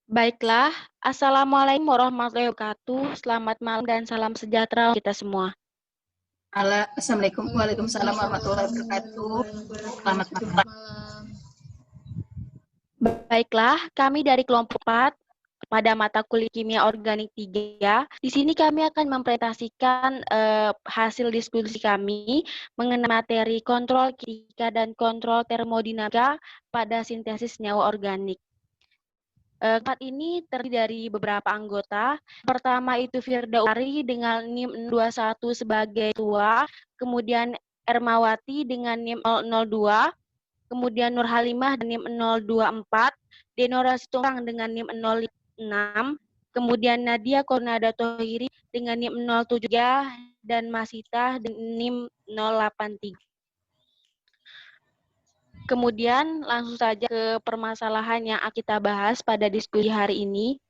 Baiklah, Assalamualaikum warahmatullahi wabarakatuh. Selamat malam dan salam sejahtera kita semua. Assalamualaikum Waalaikumsalam warahmatullahi wabarakatuh. Selamat malam. Baiklah, kami dari kelompok 4 pada mata kuliah Kimia Organik 3. Di sini kami akan mempresentasikan hasil diskusi kami mengenai materi kontrol kimia dan kontrol termodinamika pada sintesis senyawa organik. Tempat ini terdiri dari beberapa anggota. Pertama itu Firda Utari dengan NIM 21 sebagai ketua, kemudian Ermawati dengan NIM 002, kemudian Nur Halimah dengan NIM 024, Denora Situmorang dengan NIM 06, kemudian Nadia Kornada Tohiri dengan NIM 07 dan Masita dengan NIM 083. Kemudian langsung saja ke permasalahan yang kita bahas pada diskusi hari ini.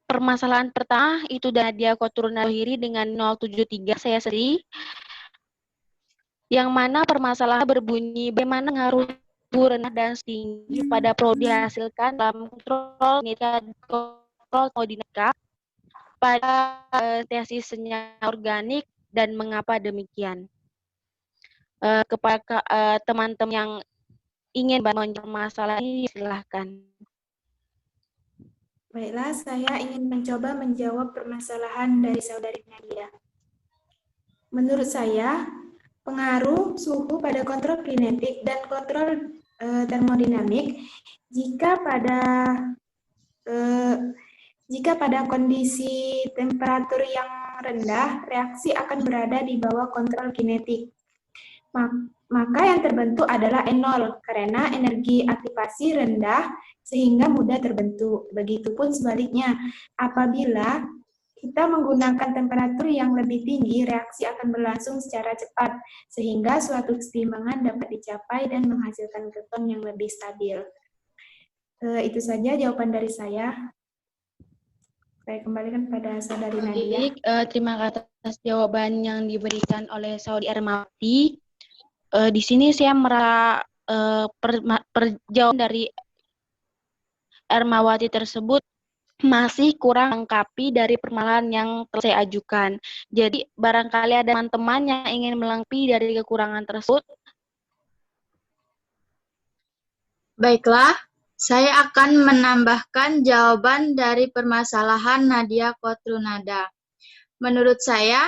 Permasalahan pertama itu Nadia Koturunahiri dengan 073 saya sendiri. Yang mana permasalahan berbunyi bagaimana ngaruh rendah dan tinggi pada produk dihasilkan dalam kontrol dinamika pada tesis senyawa organik dan mengapa demikian. Kepada teman-teman yang ingin menjawab masalah ini, silahkan. Baiklah, saya ingin mencoba menjawab permasalahan dari saudari Nadia. Menurut saya, pengaruh suhu pada kontrol kinetik dan kontrol termodinamik jika pada kondisi temperatur yang rendah, reaksi akan berada di bawah kontrol kinetik. Maka yang terbentuk adalah enol karena energi aktivasi rendah sehingga mudah terbentuk. Begitupun sebaliknya, apabila kita menggunakan temperatur yang lebih tinggi, reaksi akan berlangsung secara cepat sehingga suatu keseimbangan dapat dicapai dan menghasilkan keton yang lebih stabil. Itu saja jawaban dari saya. Saya kembalikan pada saudari Nadia. Terima kasih atas jawaban yang diberikan oleh saudari Ermawati. Di sini saya merasa perjawaban dari Ermawati tersebut masih kurang lengkapi dari permasalahan yang telah saya ajukan. Jadi barangkali ada teman-teman yang ingin melengkapi dari kekurangan tersebut. Baiklah, saya akan menambahkan jawaban dari permasalahan Nadia Kotrunada. Menurut saya,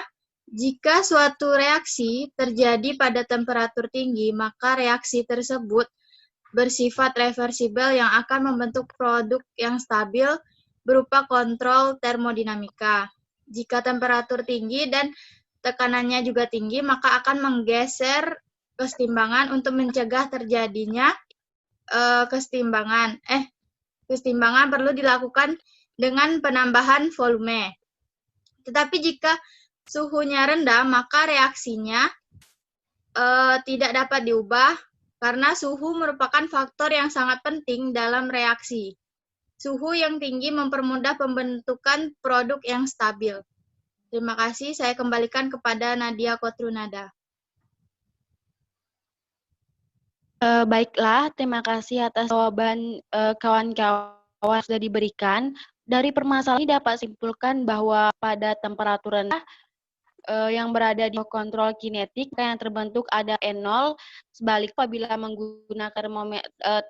jika suatu reaksi terjadi pada temperatur tinggi, maka reaksi tersebut bersifat reversibel yang akan membentuk produk yang stabil berupa kontrol termodinamika. Jika temperatur tinggi dan tekanannya juga tinggi, maka akan menggeser kesetimbangan untuk mencegah terjadinya kesetimbangan. Kesetimbangan perlu dilakukan dengan penambahan volume. Tetapi jika suhunya rendah, maka reaksinya tidak dapat diubah karena suhu merupakan faktor yang sangat penting dalam reaksi. Suhu yang tinggi mempermudah pembentukan produk yang stabil. Terima kasih, saya kembalikan kepada Nadia Kotrunada. Baiklah, terima kasih atas jawaban kawan-kawan sudah diberikan. Dari permasalahan ini dapat simpulkan bahwa pada temperatur rendah yang berada di kontrol kinetik yang terbentuk ada enol. Sebaliknya apabila menggunakan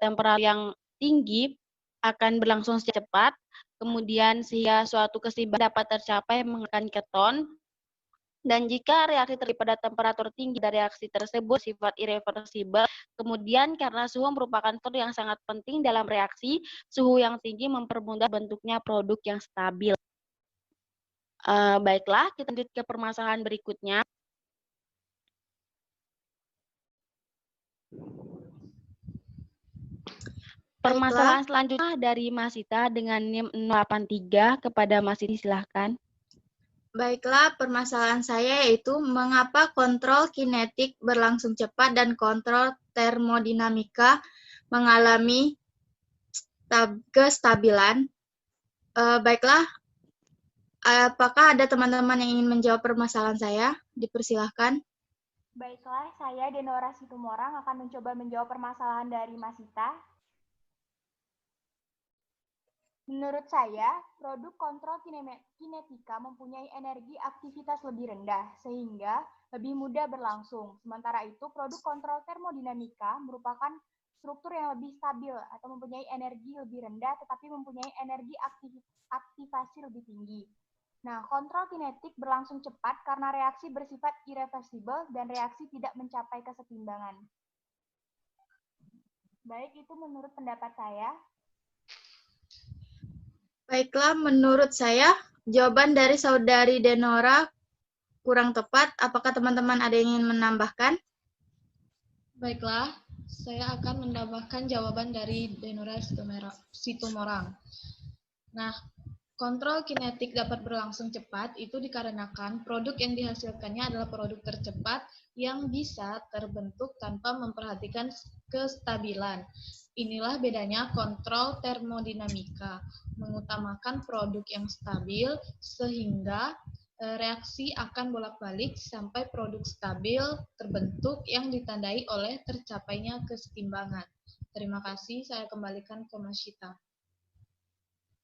temperatur yang tinggi akan berlangsung secara cepat. Kemudian sehingga suatu keseimbangan dapat tercapai menghasilkan keton. Dan jika reaksi terjadi pada temperatur tinggi dari reaksi tersebut sifat irreversibel, kemudian karena suhu merupakan faktor yang sangat penting dalam reaksi, suhu yang tinggi mempermudah bentuknya produk yang stabil. Baiklah, kita lanjut ke permasalahan berikutnya. Permasalahan selanjutnya dari Masita dengan NIM 083 kepada Masita, silahkan. Baiklah, permasalahan saya yaitu mengapa kontrol kinetik berlangsung cepat dan kontrol termodinamika mengalami kestabilan. Baiklah, apakah ada teman-teman yang ingin menjawab permasalahan saya? Dipersilahkan. Baiklah, saya Denora Situmorang akan mencoba menjawab permasalahan dari Mas Ita. Menurut saya, produk kontrol kinetika mempunyai energi aktivitas lebih rendah, sehingga lebih mudah berlangsung. Sementara itu, produk kontrol termodinamika merupakan struktur yang lebih stabil atau mempunyai energi lebih rendah, tetapi mempunyai energi aktivasi lebih tinggi. Nah, kontrol kinetik berlangsung cepat karena reaksi bersifat irreversibel dan reaksi tidak mencapai kesetimbangan. Baik, itu menurut pendapat saya. Baiklah, menurut saya jawaban dari saudari Denora kurang tepat. Apakah teman-teman ada yang ingin menambahkan? Baiklah, saya akan menambahkan jawaban dari Denora Situmorang. Nah, kontrol kinetik dapat berlangsung cepat itu dikarenakan produk yang dihasilkannya adalah produk tercepat yang bisa terbentuk tanpa memperhatikan kestabilan. Inilah bedanya kontrol termodinamika, mengutamakan produk yang stabil sehingga reaksi akan bolak-balik sampai produk stabil terbentuk yang ditandai oleh tercapainya kesetimbangan. Terima kasih, saya kembalikan ke Mas Syita.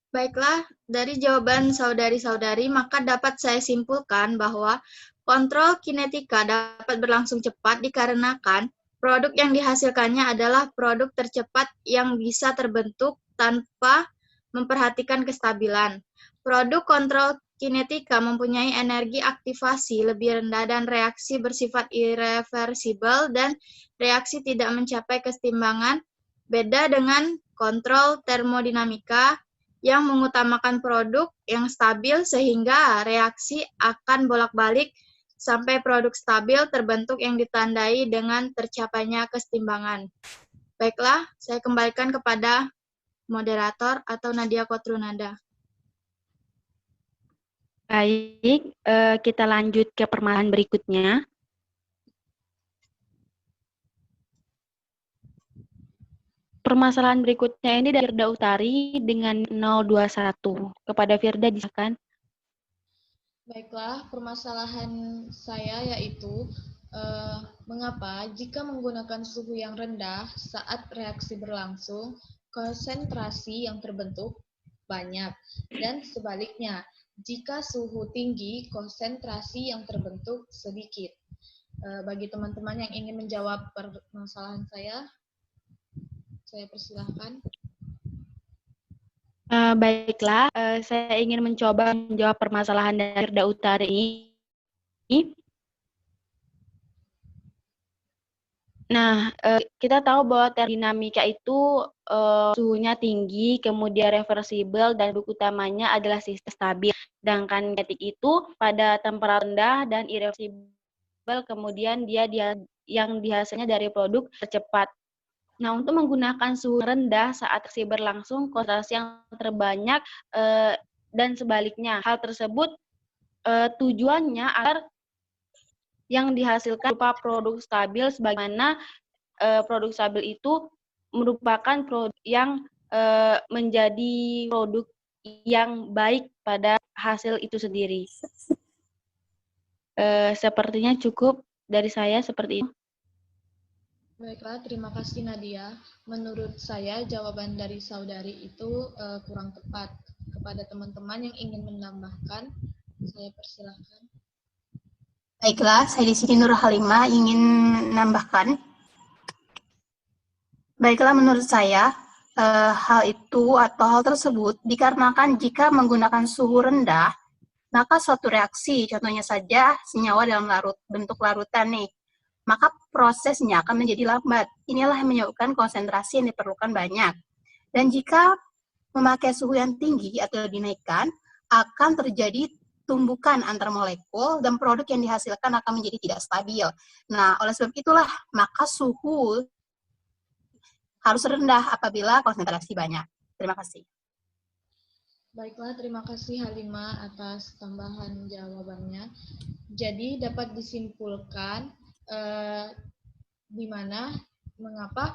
Baiklah, dari jawaban saudari-saudari, maka dapat saya simpulkan bahwa kontrol kinetika dapat berlangsung cepat dikarenakan produk yang dihasilkannya adalah produk tercepat yang bisa terbentuk tanpa memperhatikan kestabilan. Produk kontrol kinetika mempunyai energi aktivasi lebih rendah dan reaksi bersifat irreversibel dan reaksi tidak mencapai kesetimbangan, beda dengan kontrol termodinamika yang mengutamakan produk yang stabil sehingga reaksi akan bolak-balik sampai produk stabil terbentuk yang ditandai dengan tercapainya kesetimbangan. Baiklah, saya kembalikan kepada moderator atau Nadia Kotrunada. Baik, kita lanjut ke permasalahan berikutnya. Permasalahan berikutnya ini dari Firda Utari dengan 021. Kepada Firda, silakan. Baiklah, permasalahan saya yaitu mengapa jika menggunakan suhu yang rendah saat reaksi berlangsung, konsentrasi yang terbentuk banyak, dan sebaliknya, jika suhu tinggi, konsentrasi yang terbentuk sedikit. Bagi teman-teman yang ingin menjawab permasalahan saya persilahkan. Baiklah, saya ingin mencoba menjawab permasalahan dari Firda Utari ini. Nah, kita tahu bahwa termodinamika itu suhunya tinggi, kemudian reversibel, dan produk utamanya adalah sistem stabil. Sedangkan kinetik itu pada temperatur rendah dan irreversibel, kemudian dia yang dihasilnya dari produk tercepat. Nah, untuk menggunakan suhu rendah saat reaksi berlangsung, konsentrasi yang terbanyak dan sebaliknya. Hal tersebut tujuannya agar yang dihasilkan berupa produk stabil, sebagaimana produk stabil itu merupakan produk yang menjadi produk yang baik pada hasil itu sendiri. Sepertinya cukup dari saya seperti itu. Baiklah, terima kasih Nadia. Menurut saya jawaban dari saudari itu kurang tepat. Kepada teman-teman yang ingin menambahkan, saya persilahkan. Baiklah, saya di sini Nur Halimah ingin menambahkan. Baiklah, menurut saya hal itu atau hal tersebut dikarenakan jika menggunakan suhu rendah, maka suatu reaksi, contohnya saja senyawa dalam bentuk larutan nih, maka prosesnya akan menjadi lambat. Inilah yang menyebabkan konsentrasi yang diperlukan banyak. Dan jika memakai suhu yang tinggi atau dinaikkan, akan terjadi tumbukan antar molekul dan produk yang dihasilkan akan menjadi tidak stabil. Nah, oleh sebab itulah, maka suhu harus rendah apabila konsentrasi banyak. Terima kasih. Baiklah, terima kasih Halimah atas tambahan jawabannya. Jadi dapat disimpulkan di mana mengapa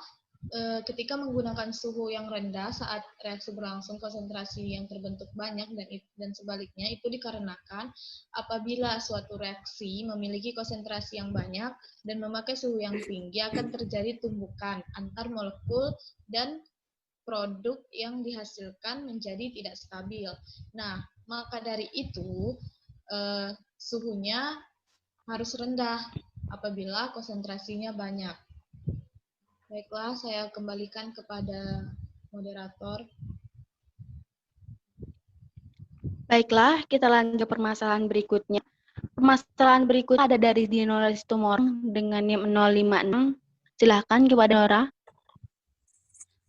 ketika menggunakan suhu yang rendah saat reaksi berlangsung, konsentrasi yang terbentuk banyak dan sebaliknya itu dikarenakan apabila suatu reaksi memiliki konsentrasi yang banyak dan memakai suhu yang tinggi akan terjadi tumbukan antar molekul dan produk yang dihasilkan menjadi tidak stabil. Nah, maka dari itu suhunya harus rendah apabila konsentrasinya banyak. Baiklah, saya kembalikan kepada moderator. Baiklah, kita lanjut ke permasalahan berikutnya. Permasalahan berikutnya ada dari Dinora Situmorang dengan NIM 056. Silahkan kepada Nora.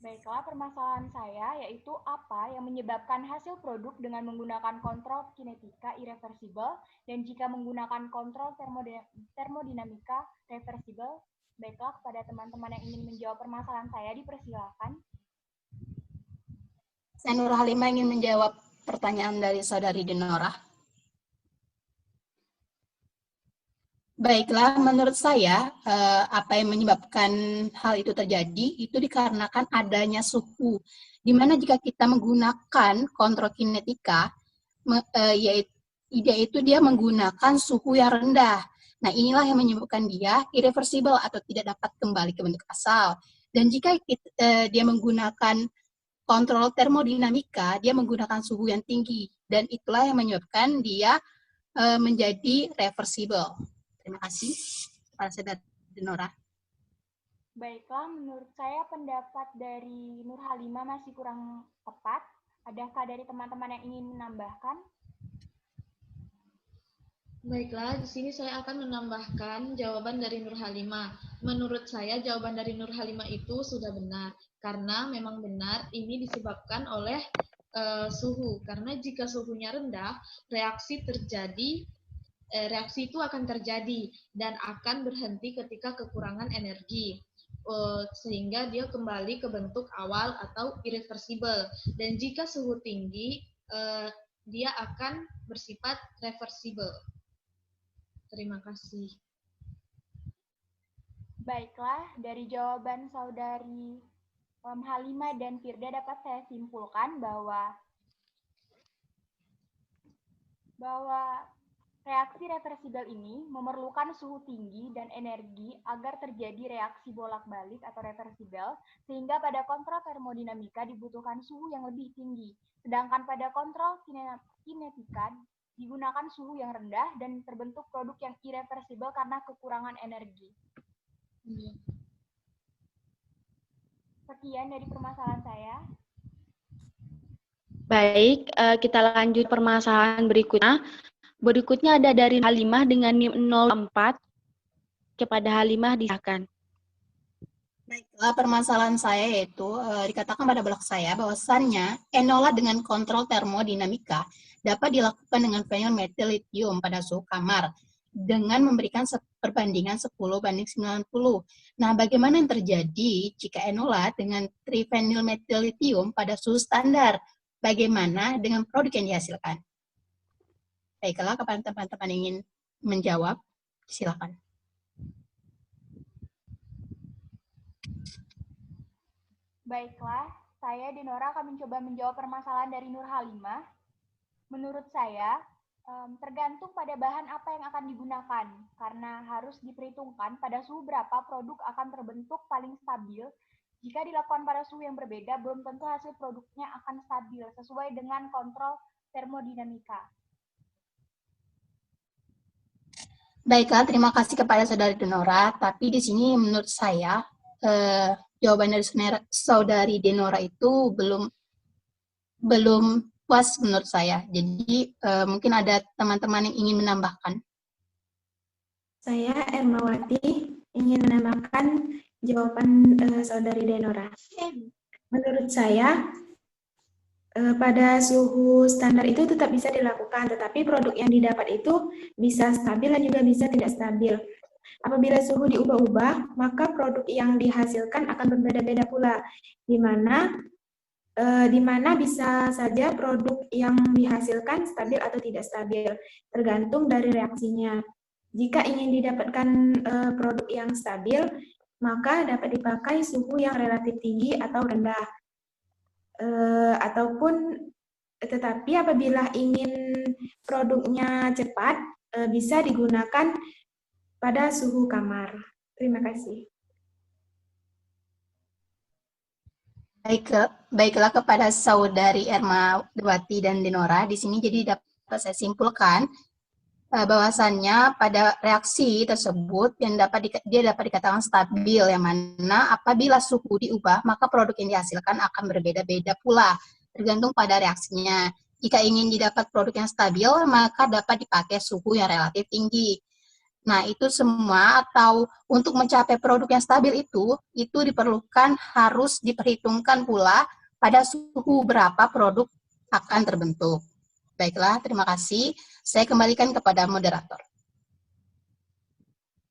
Baiklah, permasalahan saya yaitu apa yang menyebabkan hasil produk dengan menggunakan kontrol kinetika irreversibel dan jika menggunakan kontrol termodinamika reversibel. Baiklah, kepada teman-teman yang ingin menjawab permasalahan saya, dipersilakan. Saya Nur Halimah ingin menjawab pertanyaan dari Saudari Dinora. Baiklah, menurut saya apa yang menyebabkan hal itu terjadi itu dikarenakan adanya suhu. Dimana jika kita menggunakan kontrol kinetika, yaitu dia menggunakan suhu yang rendah. Nah, inilah yang menyebabkan dia irreversible atau tidak dapat kembali ke bentuk asal. Dan jika dia menggunakan kontrol termodinamika, dia menggunakan suhu yang tinggi. Dan itulah yang menyebabkan dia menjadi reversible. Terima kasih kepada Saudari Dinora. Baiklah, menurut saya pendapat dari Nur Halimah masih kurang tepat. Adakah dari teman-teman yang ingin menambahkan? Baiklah, di sini saya akan menambahkan jawaban dari Nur Halimah. Menurut saya jawaban dari Nur Halimah itu sudah benar, karena memang benar ini disebabkan oleh suhu. Karena jika suhunya rendah, reaksi itu akan terjadi dan akan berhenti ketika kekurangan energi. Sehingga dia kembali ke bentuk awal atau irreversible. Dan jika suhu tinggi, dia akan bersifat reversible. Terima kasih. Baiklah, dari jawaban Saudari Halimah dan Firda dapat saya simpulkan bahwa reaksi reversibel ini memerlukan suhu tinggi dan energi agar terjadi reaksi bolak-balik atau reversibel, sehingga pada kontrol termodinamika dibutuhkan suhu yang lebih tinggi. Sedangkan pada kontrol kinetika digunakan suhu yang rendah dan terbentuk produk yang irreversibel karena kekurangan energi. Sekian dari permasalahan saya. Baik, kita lanjut permasalahan berikutnya. Berikutnya ada dari Halimah dengan NIM 04. Kepada Halimah disahkan. Baiklah, permasalahan saya yaitu dikatakan pada blog saya bahwasannya enola dengan kontrol termodinamika dapat dilakukan dengan vinyl metil litium pada suhu kamar dengan memberikan perbandingan 10:90. Nah, bagaimana yang terjadi jika enola dengan trivinyl metil litium pada suhu standar? Bagaimana dengan produk yang dihasilkan? Baiklah, kepada teman-teman ingin menjawab, silakan. Baiklah, saya Dinora akan mencoba menjawab permasalahan dari Nur Halimah. Menurut saya, tergantung pada bahan apa yang akan digunakan, karena harus diperhitungkan pada suhu berapa produk akan terbentuk paling stabil. Jika dilakukan pada suhu yang berbeda, belum tentu hasil produknya akan stabil sesuai dengan kontrol termodinamika. Baiklah, terima kasih kepada Saudari Dinora. Tapi di sini menurut saya jawaban dari Saudari Dinora itu belum puas menurut saya. Jadi mungkin ada teman-teman yang ingin menambahkan. Saya Ermawati ingin menambahkan jawaban Saudari Dinora. Menurut saya pada suhu standar itu tetap bisa dilakukan, tetapi produk yang didapat itu bisa stabil dan juga bisa tidak stabil. Apabila suhu diubah-ubah, maka produk yang dihasilkan akan berbeda-beda pula, di mana bisa saja produk yang dihasilkan stabil atau tidak stabil, tergantung dari reaksinya. Jika ingin didapatkan produk yang stabil, maka dapat dipakai suhu yang relatif tinggi atau rendah. Tetapi apabila ingin produknya cepat, bisa digunakan pada suhu kamar. Terima kasih. Baiklah kepada saudari Ermawati dan Denora, di sini jadi dapat saya simpulkan bahwasannya pada reaksi tersebut dia dapat dikatakan stabil, yang mana apabila suhu diubah maka produk yang dihasilkan akan berbeda-beda pula tergantung pada reaksinya. Jika ingin didapat produk yang stabil maka dapat dipakai suhu yang relatif tinggi. Nah, itu semua atau untuk mencapai produk yang stabil itu diperlukan harus diperhitungkan pula pada suhu berapa produk akan terbentuk. Baiklah, terima kasih. Saya kembalikan kepada moderator.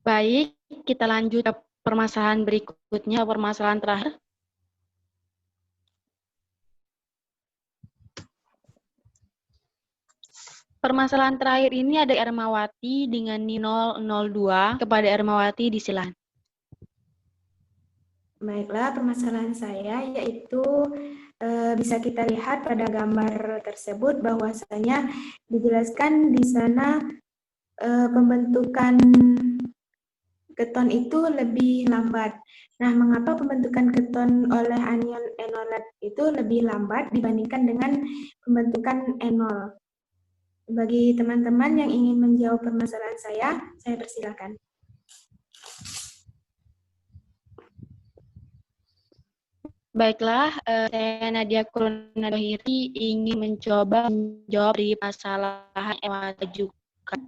Baik, kita lanjut ke permasalahan berikutnya, permasalahan terakhir. Permasalahan terakhir ini ada Ermawati dengan nilai 002. Kepada Ermawati disilakan. Baiklah, permasalahan saya yaitu bisa kita lihat pada gambar tersebut bahwasanya dijelaskan di sana pembentukan keton itu lebih lambat. Nah, mengapa pembentukan keton oleh anion enolat itu lebih lambat dibandingkan dengan pembentukan enol? Bagi teman-teman yang ingin menjawab permasalahan saya persilakan. Baiklah, saya Nadia Kurniawati ingin mencoba menjawab dari permasalahan yang diajukan.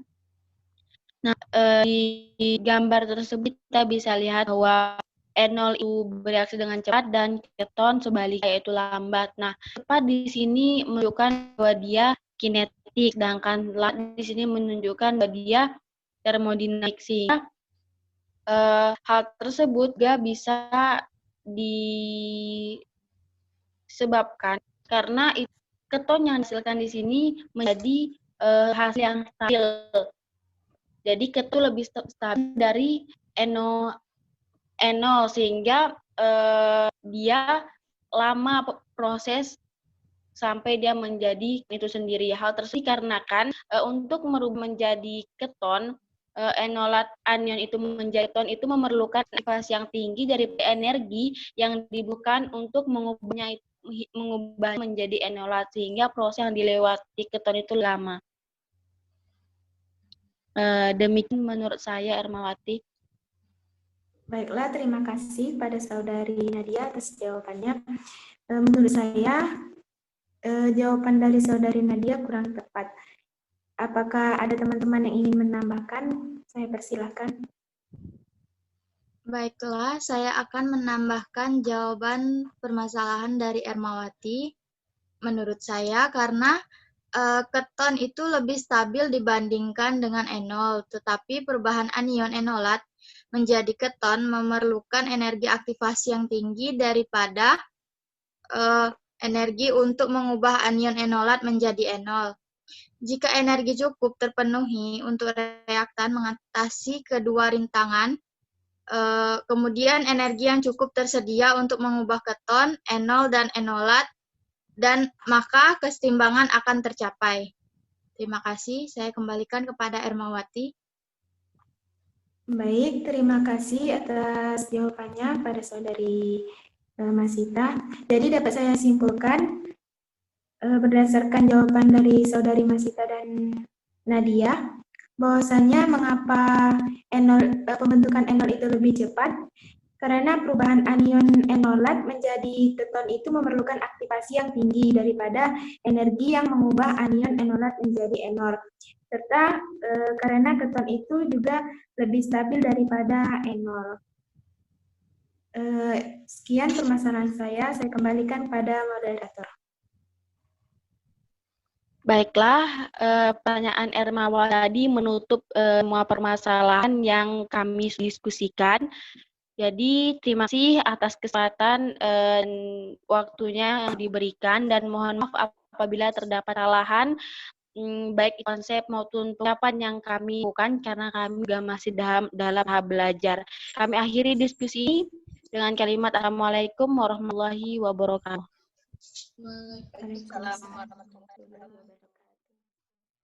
Nah, di gambar tersebut kita bisa lihat bahwa enol itu bereaksi dengan cepat dan keton sebaliknya yaitu lambat. Nah, cepat di sini menunjukkan bahwa dia kinetik, sedangkan lambat di sini menunjukkan bahwa dia termodinamik. Sehingga hal tersebut gak bisa disebabkan karena keton yang dihasilkan di sini menjadi hasil yang stabil. Jadi keton lebih stabil dari enol sehingga dia lama proses sampai dia menjadi itu sendiri. Hal tersebut dikarenakan untuk merubah menjadi keton, enolat anion itu menjadi keton itu memerlukan aktivasi yang tinggi dari energi yang dibutuhkan untuk mengubah menjadi enolat, sehingga proses yang dilewati keton itu lama. Demikian menurut saya, Ermawati. Baiklah, terima kasih pada saudari Nadia atas jawabannya. Menurut saya, jawaban dari saudari Nadia kurang tepat. Apakah ada teman-teman yang ingin menambahkan? Saya persilahkan. Baiklah, saya akan menambahkan jawaban permasalahan dari Ermawati. Menurut saya, karena keton itu lebih stabil dibandingkan dengan enol, tetapi perubahan anion enolat menjadi keton memerlukan energi aktivasi yang tinggi daripada energi untuk mengubah anion enolat menjadi enol. Jika energi cukup terpenuhi untuk reaktan mengatasi kedua rintangan, kemudian energi yang cukup tersedia untuk mengubah keton, enol, dan enolat, dan maka keseimbangan akan tercapai. Terima kasih, saya kembalikan kepada Ermawati. Baik, terima kasih atas jawabannya pada saudari Masita. Jadi dapat saya simpulkan berdasarkan jawaban dari saudari Masita dan Nadia, bahwasanya mengapa pembentukan enol itu lebih cepat, karena perubahan anion enolat menjadi keton itu memerlukan aktivasi yang tinggi daripada energi yang mengubah anion enolat menjadi enol. Serta karena keton itu juga lebih stabil daripada enol. Sekian permasalahan saya kembalikan pada moderator. Baiklah, pertanyaan Ermawati tadi menutup semua permasalahan yang kami diskusikan. Jadi, terima kasih atas kesempatan waktunya yang diberikan, dan mohon maaf apabila terdapat kesalahan baik konsep maupun penerapan yang kami lakukan karena kami juga masih dalam tahap belajar. Kami akhiri diskusi ini dengan kalimat Assalamualaikum warahmatullahi wabarakatuh. Waalaikumsalam. Assalamualaikum warahmatullahi wabarakatuh.